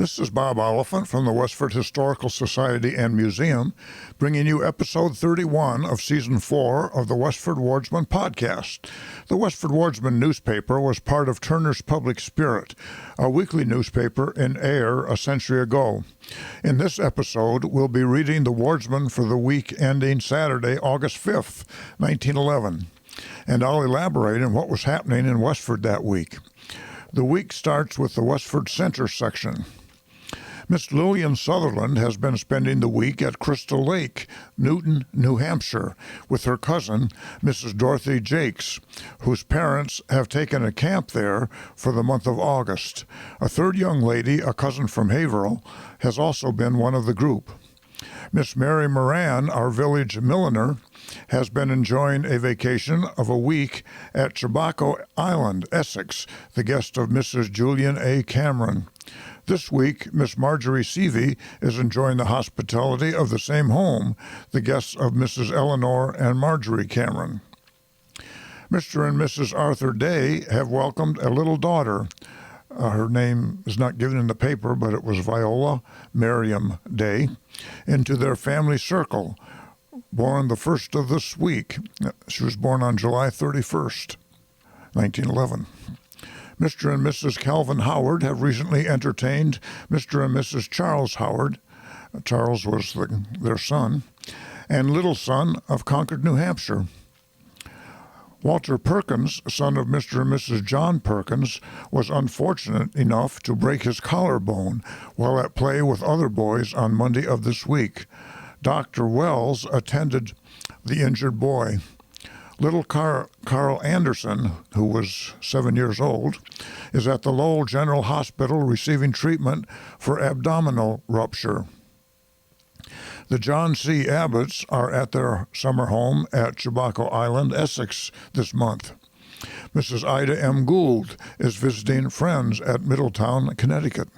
This is Bob Oliphant from the Westford Historical Society and Museum, bringing you episode 31 of season 4 of the Westford Wardsman podcast. The Westford Wardsman newspaper was part of Turner's Public Spirit, a weekly newspaper in Ayer a century ago. In this episode, we'll be reading the Wardsman for the week ending Saturday, August 5th, 1911, and I'll elaborate on what was happening in Westford that week. The week starts with the Westford Center section. Miss Lillian Sutherland has been spending the week at Crystal Lake, Newton, New Hampshire, with her cousin, Mrs. Dorothy Jakes, whose parents have taken a camp there for the month of August. A third young lady, a cousin from Haverhill, has also been one of the group. Miss Mary Moran, our village milliner, has been enjoying a vacation of a week at Chabaco Island, Essex, the guest of Mrs. Julian A. Cameron. This week, Miss Marjorie Seavey is enjoying the hospitality of the same home, the guests of Mrs. Eleanor and Marjorie Cameron. Mr. and Mrs. Arthur Day have welcomed a little daughter. Her name is not given in the paper, but it was Viola Miriam Day, into their family circle, born the first of this week. She was born on July 31st, 1911. Mr. and Mrs. Calvin Howard have recently entertained Mr. and Mrs. Charles Howard. Charles was their son, and little son of Concord, New Hampshire. Walter Perkins, son of Mr. and Mrs. John Perkins, was unfortunate enough to break his collarbone while at play with other boys on Monday of this week. Dr. Wells attended the injured boy. Little Carl Anderson, who was 7 years old, is at the Lowell General Hospital receiving treatment for abdominal rupture. The John C. Abbotts are at their summer home at Chabaco Island, Essex, this month. Mrs. Ida M. Gould is visiting friends at Middletown, Connecticut.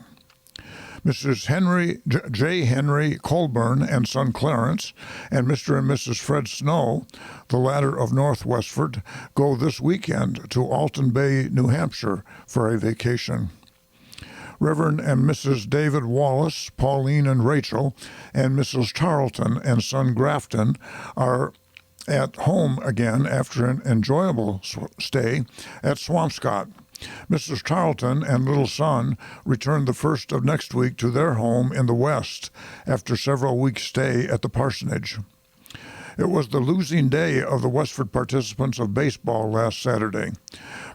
Mrs. J. Henry Colburn and son Clarence and Mr. and Mrs. Fred Snow, the latter of North Westford, go this weekend to Alton Bay, New Hampshire for a vacation. Reverend and Mrs. David Wallace, Pauline and Rachel, and Mrs. Tarleton and son Grafton are at home again after an enjoyable stay at Swampscott. Mrs. Tarleton and little son return the first of next week to their home in the West after several weeks' stay at the parsonage. It was the losing day of the Westford participants of baseball last Saturday.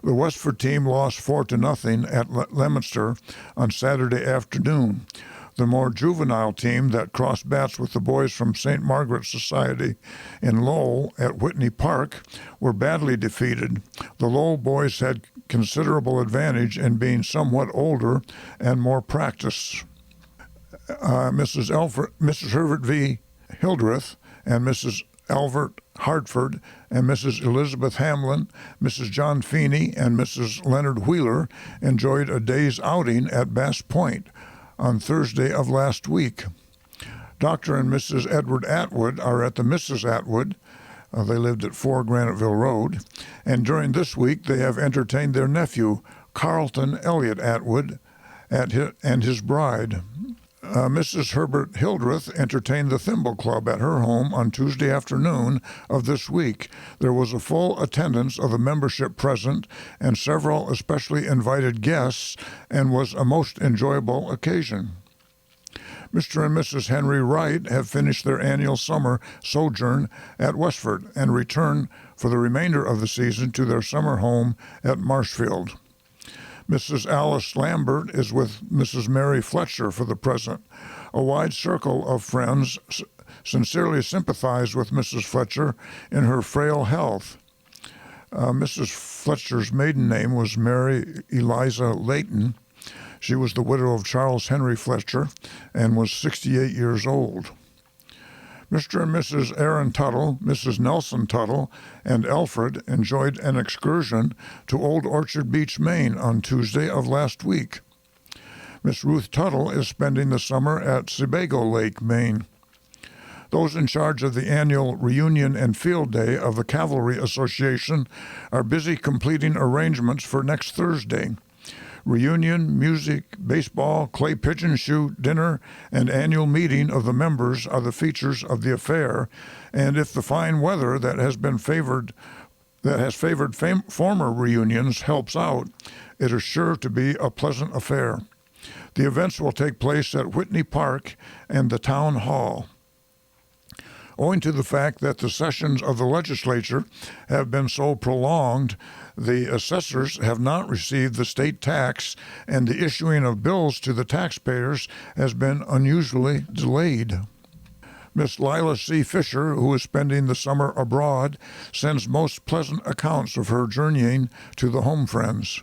The Westford team lost 4-0 at Leominster on Saturday afternoon. The more juvenile team that crossed bats with the boys from St. Margaret's Society in Lowell at Whitney Park were badly defeated. The Lowell boys had considerable advantage in being somewhat older and more practiced. Mrs. Herbert V. Hildreth and Mrs. Albert Hartford and Mrs. Elizabeth Hamlin, Mrs. John Feeney, and Mrs. Leonard Wheeler enjoyed a day's outing at Bass Point on Thursday of last week. Dr. and Mrs. Edward Atwood are at the Mrs. Atwood. They lived at 4 Graniteville Road. And during this week, they have entertained their nephew, Carlton Elliott Atwood, and his bride. Mrs. Herbert Hildreth entertained the Thimble Club at her home on Tuesday afternoon of this week. There was a full attendance of the membership present and several especially invited guests, and was a most enjoyable occasion. Mr. and Mrs. Henry Wright have finished their annual summer sojourn at Westford and return for the remainder of the season to their summer home at Marshfield. Mrs. Alice Lambert is with Mrs. Mary Fletcher for the present. A wide circle of friends sincerely sympathize with Mrs. Fletcher in her frail health. Mrs. Fletcher's maiden name was Mary Eliza Layton. She was the widow of Charles Henry Fletcher and was 68 years old. Mr. and Mrs. Aaron Tuttle, Mrs. Nelson Tuttle, and Alfred enjoyed an excursion to Old Orchard Beach, Maine on Tuesday of last week. Miss Ruth Tuttle is spending the summer at Sebago Lake, Maine. Those in charge of the annual reunion and field day of the Cavalry Association are busy completing arrangements for next Thursday. Reunion, music, baseball, clay pigeon shoot, dinner, and annual meeting of the members are the features of the affair, and if the fine weather that has favored former reunions helps out, it is sure to be a pleasant affair. The events will take place at Whitney Park and the Town Hall. Owing to the fact that the sessions of the legislature have been so prolonged, the assessors have not received the state tax, and the issuing of bills to the taxpayers has been unusually delayed. Miss Lila C. Fisher, who is spending the summer abroad, sends most pleasant accounts of her journeying to the home friends.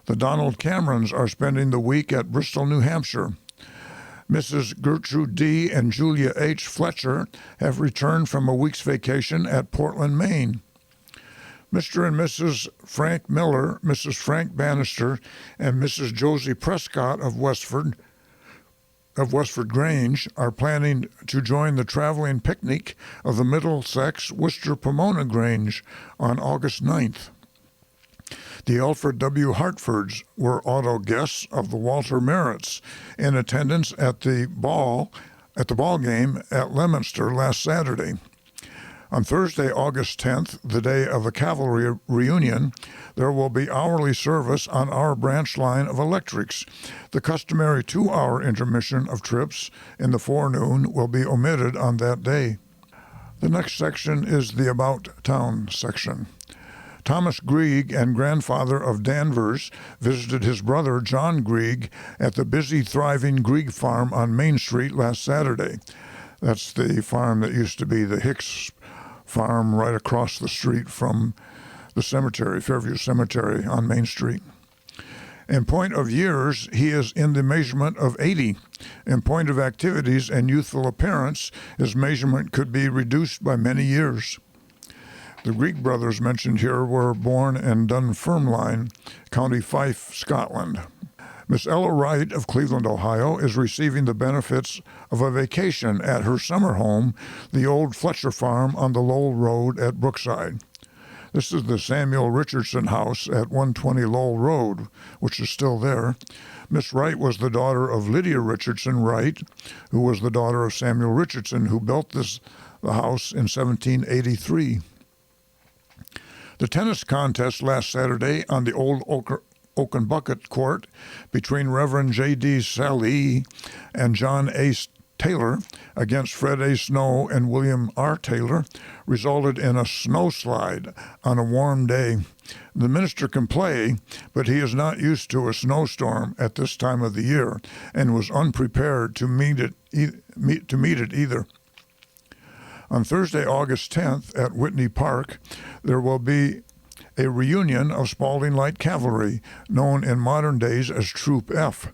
The Donald Camerons are spending the week at Bristol, New Hampshire. Mrs. Gertrude D. and Julia H. Fletcher have returned from a week's vacation at Portland, Maine. Mr. and Mrs. Frank Miller, Mrs. Frank Bannister, and Mrs. Josie Prescott of Westford Grange are planning to join the traveling picnic of the Middlesex Worcester Pomona Grange on August 9th. The Alfred W. Hartfords were auto guests of the Walter Merritts in attendance at the ball game at Leominster last Saturday. On Thursday, August 10th, the day of the cavalry reunion, there will be hourly service on our branch line of electrics. The customary 2-hour intermission of trips in the forenoon will be omitted on that day. The next section is the About Town section. Thomas Grieg and grandfather of Danvers visited his brother John Grieg at the busy, thriving Grieg Farm on Main Street last Saturday. That's the farm that used to be the Hicks farm right across the street from the cemetery, Fairview Cemetery on Main Street. In point of years, he is in the measurement of 80. In point of activities and youthful appearance, his measurement could be reduced by many years. The Grieg brothers mentioned here were born in Dunfermline, County Fife, Scotland. Miss Ella Wright of Cleveland, Ohio, is receiving the benefits of a vacation at her summer home, the old Fletcher Farm on the Lowell Road at Brookside. This is the Samuel Richardson house at 120 Lowell Road, which is still there. Miss Wright was the daughter of Lydia Richardson Wright, who was the daughter of Samuel Richardson, who built the house in 1783. The tennis contest last Saturday on the old Oaken Bucket Court between Reverend J.D. Sallee and John A. Taylor against Fred A. Snow and William R. Taylor resulted in a snowslide on a warm day. The minister can play, but he is not used to a snowstorm at this time of the year and was unprepared to meet it either. On Thursday, August 10th at Whitney Park, there will be a reunion of Spalding Light Cavalry, known in modern days as Troop F.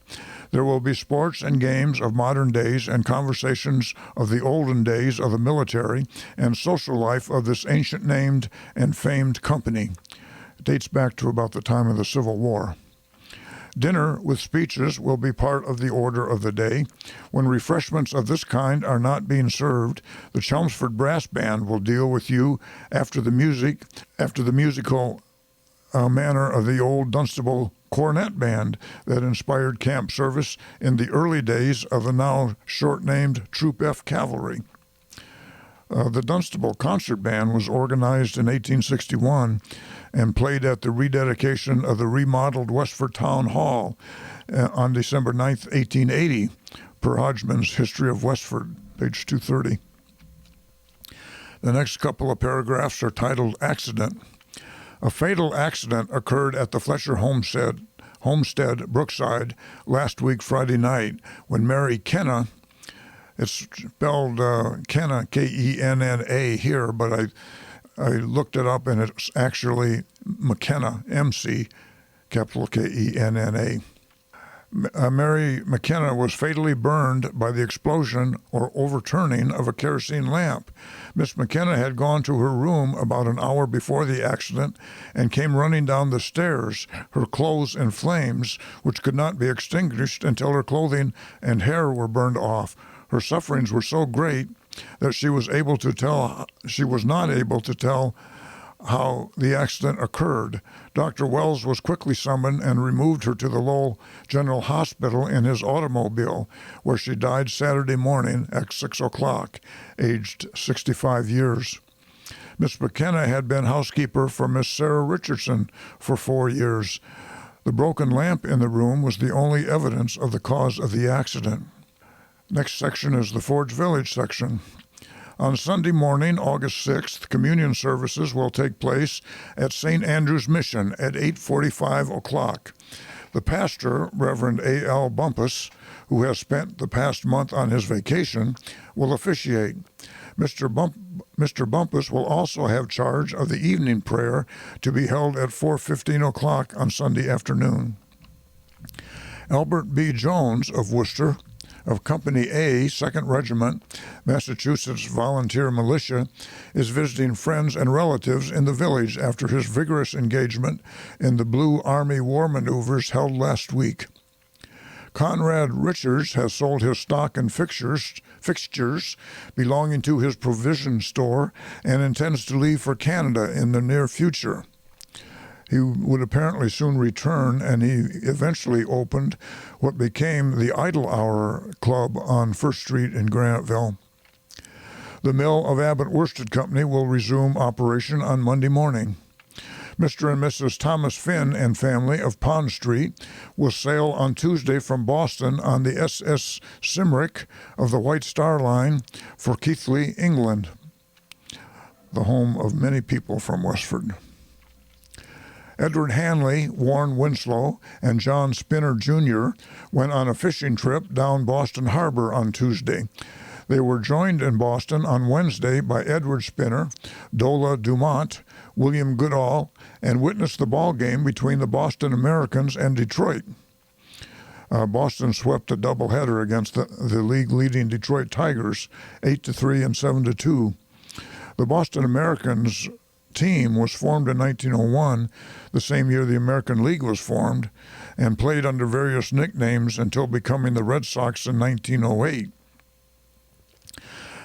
There will be sports and games of modern days and conversations of the olden days of the military and social life of this ancient named and famed company. It dates back to about the time of the Civil War. Dinner with speeches will be part of the order of the day. When refreshments of this kind are not being served, the Chelmsford Brass Band will deal with you after the musical manner of the old Dunstable Cornet Band that inspired camp service in the early days of the now short-named Troop F Cavalry. The Dunstable Concert Band was organized in 1861 and played at the rededication of the remodeled Westford Town Hall on December 9th, 1880, per Hodgman's History of Westford, page 230. The next couple of paragraphs are titled Accident. A fatal accident occurred at the Fletcher Homestead, Brookside, last week Friday night when Mary Kenna, it's spelled Kenna, K-E-N-N-A here, but I looked it up and it's actually McKenna, M-C, capital K-E-N-N-A. Mary McKenna was fatally burned by the explosion or overturning of a kerosene lamp. Miss McKenna had gone to her room about an hour before the accident and came running down the stairs, her clothes in flames, which could not be extinguished until her clothing and hair were burned off. Her sufferings were so great that she was not able to tell how the accident occurred. Dr. Wells was quickly summoned and removed her to the Lowell General Hospital in his automobile, where she died Saturday morning at 6 o'clock, aged 65 years. Miss McKenna had been housekeeper for Miss Sarah Richardson for 4 years. The broken lamp in the room was the only evidence of the cause of the accident. Next section is the Forge Village section. On Sunday morning, August 6th, communion services will take place at St. Andrew's Mission at 8:45 o'clock. The pastor, Reverend A.L. Bumpus, who has spent the past month on his vacation, will officiate. Mr. Bumpus will also have charge of the evening prayer to be held at 4:15 o'clock on Sunday afternoon. Albert B. Jones of Worcester, of Company A, 2nd Regiment, Massachusetts Volunteer Militia, is visiting friends and relatives in the village after his vigorous engagement in the Blue Army war maneuvers held last week. Conrad Richards has sold his stock and fixtures belonging to his provision store and intends to leave for Canada in the near future. He would apparently soon return, and he eventually opened what became the Idle Hour Club on 1st Street in Graniteville. The mill of Abbott Worsted Company will resume operation on Monday morning. Mr. and Mrs. Thomas Finn and family of Pond Street will sail on Tuesday from Boston on the SS Cymric of the White Star Line for Keighley, England, the home of many people from Westford. Edward Hanley, Warren Winslow, and John Spinner, Jr. went on a fishing trip down Boston Harbor on Tuesday. They were joined in Boston on Wednesday by Edward Spinner, Dola Dumont, William Goodall, and witnessed the ball game between the Boston Americans and Detroit. Boston swept a doubleheader against the league-leading Detroit Tigers, 8-3 and 7-2. The Boston Americans team was formed in 1901, the same year the American League was formed, and played under various nicknames until becoming the Red Sox in 1908.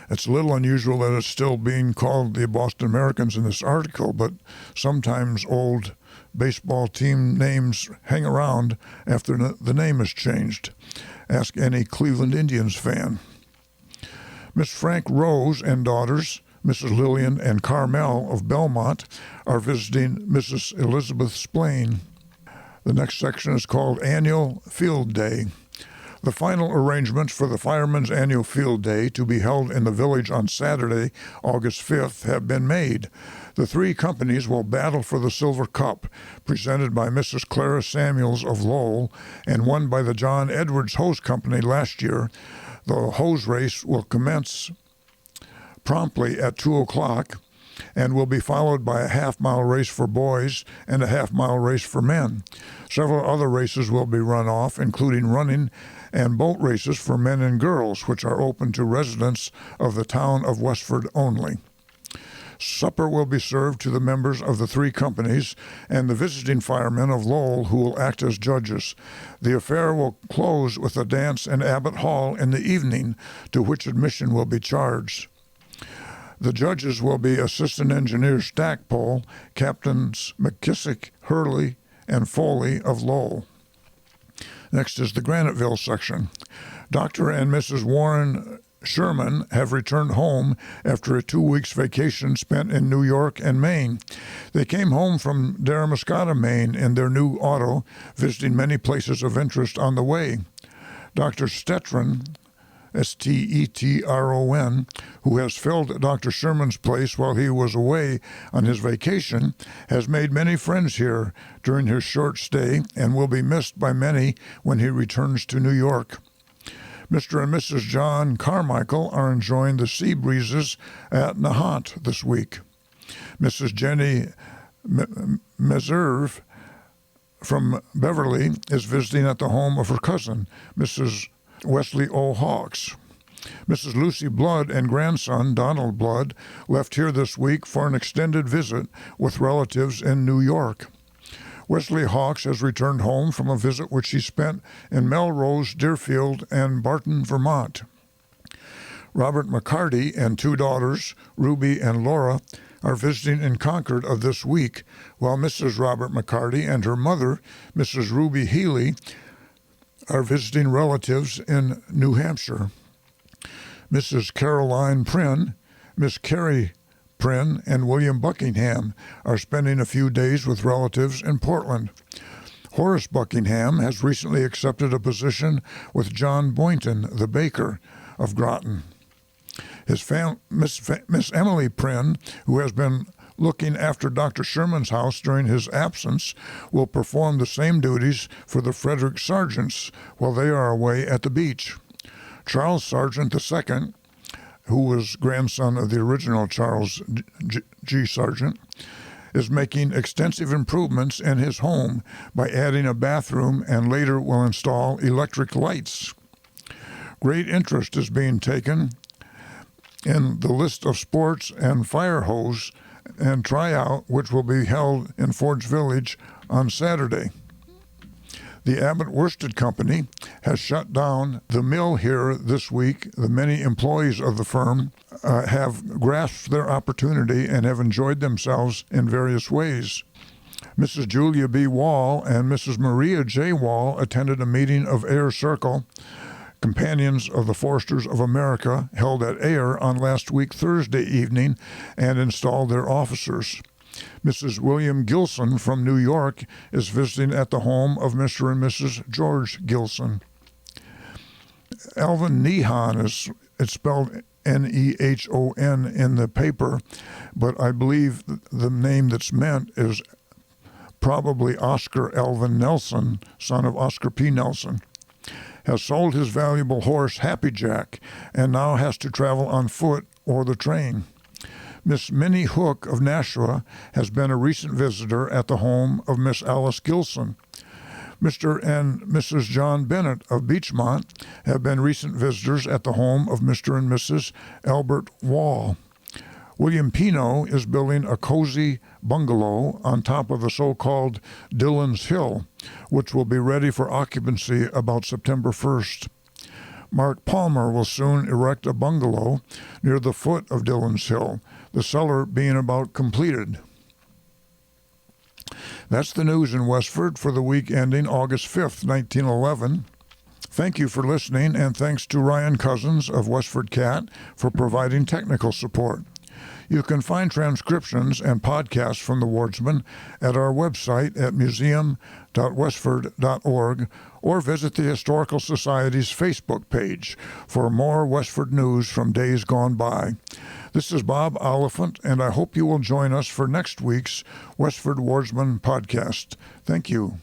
It's a little unusual that it's still being called the Boston Americans in this article, but sometimes old baseball team names hang around after the name is changed. Ask any Cleveland Indians fan. Miss Frank Rose and daughters, Mrs. Lillian and Carmel of Belmont, are visiting Mrs. Elizabeth Splain. The next section is called Annual Field Day. The final arrangements for the Firemen's Annual Field Day, to be held in the village on Saturday, August 5th, have been made. The 3 companies will battle for the Silver Cup, presented by Mrs. Clara Samuels of Lowell and won by the John Edwards Hose Company last year. The hose race will commence promptly at 2 o'clock and will be followed by a half-mile race for boys and a half-mile race for men. Several other races will be run off, including running and boat races for men and girls, which are open to residents of the town of Westford only. Supper will be served to the members of the 3 companies and the visiting firemen of Lowell, who will act as judges. The affair will close with a dance in Abbott Hall in the evening, to which admission will be charged. The judges will be Assistant Engineer Stackpole, Captains McKissick, Hurley, and Foley of Lowell. Next is the Graniteville section. Dr. and Mrs. Warren Sherman have returned home after a 2 weeks vacation spent in New York and Maine. They came home from Daramuscata, Maine in their new auto, visiting many places of interest on the way. Dr. Stetron, Stetron, who has filled Dr. Sherman's place while he was away on his vacation, has made many friends here during his short stay and will be missed by many when he returns to New York. Mr. and Mrs. John Carmichael are enjoying the sea breezes at Nahant this week. Mrs. Jenny Meserve from Beverly is visiting at the home of her cousin, Mrs. Wesley O. Hawks. Mrs. Lucy Blood and grandson, Donald Blood, left here this week for an extended visit with relatives in New York. Wesley Hawks has returned home from a visit which he spent in Melrose, Deerfield, and Barton, Vermont. Robert McCarty and 2 daughters, Ruby and Laura, are visiting in Concord of this week, while Mrs. Robert McCarty and her mother, Mrs. Ruby Healy, are visiting relatives in New Hampshire. Mrs. Caroline Prynne, Miss Carrie Prynne, and William Buckingham are spending a few days with relatives in Portland. Horace Buckingham has recently accepted a position with John Boynton, the baker of Groton. Miss Emily Prynne, who has been looking after Dr. Sherman's house during his absence, will perform the same duties for the Frederick Sargents while they are away at the beach. Charles Sargent II, who was grandson of the original Charles G. Sargent, is making extensive improvements in his home by adding a bathroom and later will install electric lights. Great interest is being taken in the list of sports and fire hose and tryout, which will be held in Forge Village on Saturday. The Abbott Worsted Company has shut down the mill here this week. The many employees of the firm have grasped their opportunity and have enjoyed themselves in various ways. Mrs. Julia B. Wall and Mrs. Maria J. Wall attended a meeting of Ayer Circle, Companions of the Foresters of America, held at Ayer on last week Thursday evening, and installed their officers. Mrs. William Gilson from New York is visiting at the home of Mr. and Mrs. George Gilson. Alvin Nehon it's spelled Nehon in the paper, but I believe the name that's meant is probably Oscar Alvin Nelson, son of Oscar P. Nelson, has sold his valuable horse Happy Jack and now has to travel on foot or the train. Miss Minnie Hook of Nashua has been a recent visitor at the home of Miss Alice Gilson. Mr. and Mrs. John Bennett of Beachmont have been recent visitors at the home of Mr. and Mrs. Albert Wall. William Pino is building a cozy bungalow on top of the so-called Dillon's Hill, which will be ready for occupancy about September 1st. Mark Palmer will soon erect a bungalow near the foot of Dillon's Hill, the cellar being about completed. That's the news in Westford for the week ending August 5th, 1911. Thank you for listening, and thanks to Ryan Cousins of WestfordCAT for providing technical support. You can find transcriptions and podcasts from the Wardsman at our website at museum.westford.org or visit the Historical Society's Facebook page for more Westford news from days gone by. This is Bob Oliphant, and I hope you will join us for next week's Westford Wardsman podcast. Thank you.